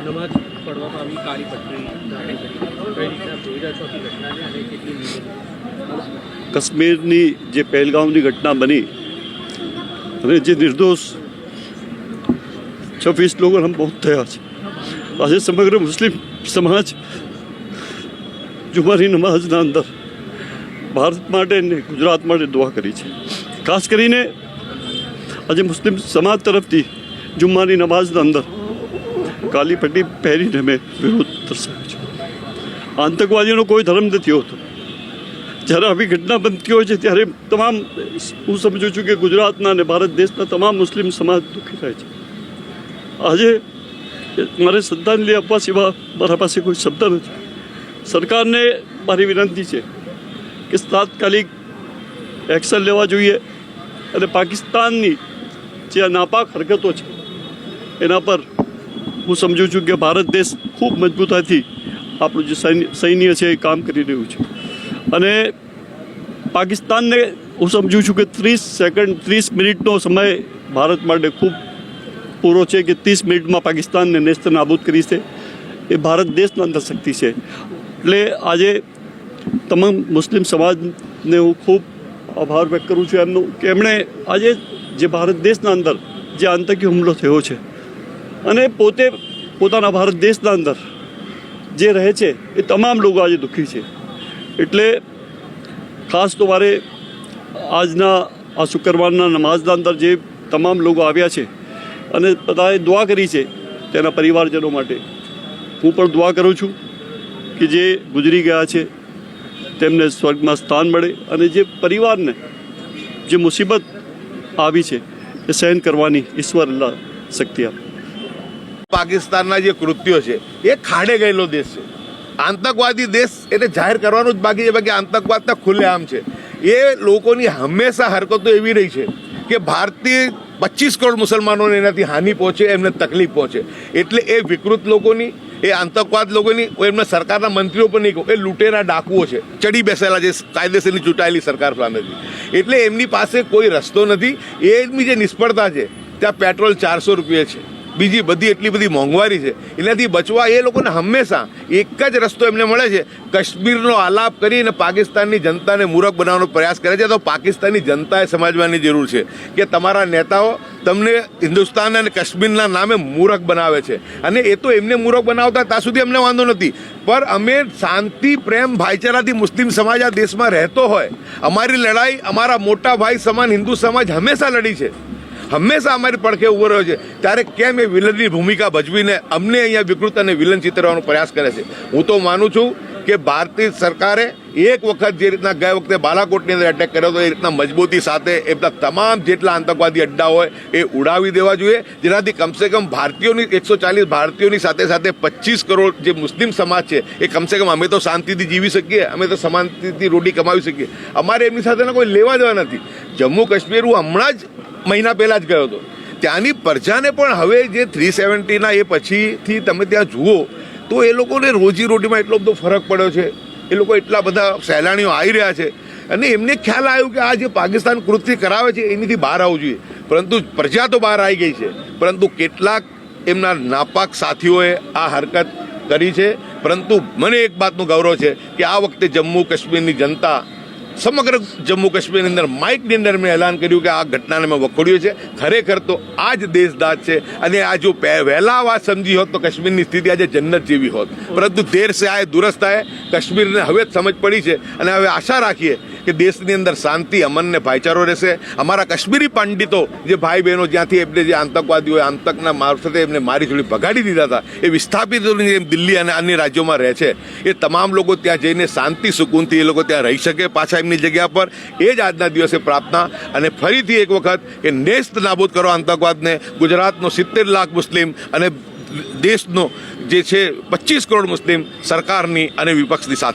નમાજ પડવામાં આવી કાળી પટ્ટી ધારણ કરી કઈ રીતના જોઈ રહ્યા છો આખી ઘટનાને અને કેટલી કાશ્મીરની જે પહેલગામની ઘટના બની અને જે નિર્દોષ 26 લોકો હમ બહુ થયા છે. આજે સમગ્ર મુસ્લિમ સમાજ જુમાની નમાઝના અંદર ભારત માટે ને ગુજરાત માટે દુઆ કરી છે. ખાસ કરીને આજે મુસ્લિમ સમાજ તરફથી જુમ્માની નમાઝના અંદર કાલી પટ્ટી પહેરીને મેં વિરોધ દર્શાવ્યો છે. આતંકવાદીઓનો કોઈ ધર્મ નથી હોતો. જ્યારે આવી ઘટના બનતી હોય છે ત્યારે તમામ હું સમજું છું કે ગુજરાતના અને ભારત દેશના તમામ મુસ્લિમ સમાજ દુઃખી થાય છે. આજે મારે શ્રદ્ધાંજલિ આપવા સિવાય મારા પાસે કોઈ શબ્દ નથી. સરકારને મારી વિનંતી છે કે તાત્કાલિક એક્શન લેવા જોઈએ અને પાકિસ્તાનની જે આ નાપાક હરકતો છે એના પર હું સમજું છું કે ભારત દેશ ખૂબ મજબૂતાઈથી આપણું જે સૈન્ય છે એ કામ કરી રહ્યું છે. અને પાકિસ્તાનને હું સમજું છું કે 30 મિનિટનો સમય ભારત માટે ખૂબ પૂરો છે કે 30 મિનિટમાં પાકિસ્તાનને નેસ્ત નાબૂદ કરી છે. એ ભારત દેશના અંદર શક્તિ છે. એટલે આજે તમામ મુસ્લિમ સમાજને હું ખૂબ આભાર વ્યક્ત કરું છું એમનો કે એમણે આજે જે ભારત દેશના અંદર જે આતંકી હુમલો થયો છે અને પોતાના ભારત દેશના અંદર જે રહે છે એ તમામ લોકો આજે દુઃખી છે. એટલે ખાસ તો મારે આજના આ શુક્રવારના નમાઝના અંદર જે તમામ લોકો આવ્યા છે અને બધાએ દુઆ કરી છે તેના પરિવારજનો માટે હું પણ દુઆ કરું છું કે જે ગુજરી ગયા છે તેમને સ્વર્ગમાં સ્થાન મળે અને જે પરિવારને જે મુસીબત આવી છે એ સહન કરવાની ઈશ્વર અલ્લાહ શક્તિ આપે. પાકિસ્તાનના જે કૃત્યો છે એ ખાડે ગયેલો દેશ છે. આતંકવાદી દેશ એટલે જાહેર કરવાનું જ બાકી છે, બાકી આતંકવાદના ખુલ્લેઆમ છે. એ લોકોની હંમેશા હરકતો એવી રહી છે કે ભારતીય 25 કરોડ મુસલમાનોને એનાથી હાનિ પહોંચે, એમને તકલીફ પહોંચે. એટલે એ વિકૃત લોકોની, એ આતંકવાદ લોકોની, એમના સરકારના મંત્રીઓ પણ નહીં કહું, એ લૂંટેરા ડાકુઓ છે, ચડી બેસેલા છે કાયદેસરની ચૂંટાયેલી સરકાર સામેથી. એટલે એમની પાસે કોઈ રસ્તો નથી. એમની જે નિષ્ફળતા છે ત્યાં પેટ્રોલ 400 રૂપિયા છે, બીજી બધી એટલી બધી મોંઘવારી છે. એનાથી બચવા એ લોકોને હંમેશા એક જ રસ્તો એમને મળે છે, કાશ્મીરનો આલાપ કરીને પાકિસ્તાનની જનતાને મૂરખ બનાવવાનો પ્રયાસ કરે છે. તો પાકિસ્તાનની જનતાએ સમજવાની જરૂર છે કે તમારા નેતાઓ તમને હિન્દુસ્તાન અને કાશ્મીરના નામે મૂરખ બનાવે છે. અને એ તો એમને મૂરખ બનાવતા ત્યાં સુધી અમને વાંધો નથી, પણ અમે શાંતિ, પ્રેમ, ભાઈચારાથી મુસ્લિમ સમાજ આ દેશમાં રહેતો હોય, અમારી લડાઈ અમારા મોટા ભાઈ સમાન હિન્દુ સમાજ હંમેશા લડી છે, હંમેશા અમારી પડખે ઉભો રહ્યો છે. ત્યારે કેમ એ વિલનની ભૂમિકા ભજવીને અમને અહીંયા વિકૃત અને વિલન ચિતરવાનો પ્રયાસ કરે છે? હું તો માનું છું કે ભારતીય સરકારે એક વખત જે રીતના ગયા વખતે બાલાકોટની અંદર એટેક કર્યો હતો એ રીતના મજબૂતી સાથે એમના તમામ જેટલા આતંકવાદી અડ્ડા હોય એ ઉડાવી દેવા જોઈએ, જેનાથી કમસે કમ ભારતીયોની 140 ભારતીયોની સાથે સાથે 25 કરોડ જે મુસ્લિમ સમાજ છે એ કમસે કમ અમે તો શાંતિથી જીવી શકીએ, અમે તો સમાનથી રોટી કમાવી શકીએ. અમારે એમની સાથેના કોઈ લેવા દેવા નથી. જમ્મુ કાશ્મીર હું હમણાં જ મહિના પહેલાં જ ગયો હતો. ત્યાંની પ્રજાને પણ હવે જે 370ના એ પછીથી તમે ત્યાં જુઓ તો એ લોકોને રોજીરોટીમાં એટલો બધો ફરક પડ્યો છે. એ લોકો એટલા બધા સહેલાણીઓ આવી રહ્યા છે અને એમને ખ્યાલ આવ્યું કે આ જે પાકિસ્તાન કૃત્ય કરાવે છે એનાથી બહાર આવવું જોઈએ. પરંતુ પ્રજા તો બહાર આવી ગઈ છે, પરંતુ કેટલાક એમના નાપાક સાથીઓએ આ હરકત કરી છે. પરંતુ મને એક વાતનું ગૌરવ છે કે આ વખતે જમ્મુ કાશ્મીરની જનતા, સમગ્ર જમ્મુ કાશ્મીરની અંદર માઇકની અંદર મેં એલાન કર્યું કે આ ઘટનાને મેં વખોડ્યું છે. ખરેખર તો આ જ દેશદાજ છે અને આ જો વહેલા વાત સમજી હોત તો કાશ્મીરની સ્થિતિ આજે જન્નત જેવી હોત. પરંતુ દેર સે આયે દુરસ્ત આયે, કાશ્મીરને હવે જ સમજ પડી છે અને હવે આશા રાખીએ કે દેશની અંદર શાંતિ, અમન ને ભાઈચારો રહેશે. અમારા કાશ્મીરી પંડિતો જે ભાઈ બહેનો જ્યાંથી એમને જે આતંકવાદીઓએ આતંકના મારફતે એમને મારી જોડી ભગાડી દીધા હતા, એ વિસ્થાપિતોની જેમ દિલ્હી અને અન્ય રાજ્યોમાં રહે છે, એ તમામ લોકો ત્યાં જઈને શાંતિ સુકૂનથી એ લોકો ત્યાં રહી શકે પાછા એમની જગ્યા પર. એ જ આજના દિવસે પ્રાર્થના. અને ફરીથી એક વખત કે નેસ્ત નાબૂદ કરો આતંકવાદને. ગુજરાતનો 70 લાખ મુસ્લિમ અને દેશનો જે છે 25 કરોડ મુસ્લિમ સરકારની અને વિપક્ષની સાથે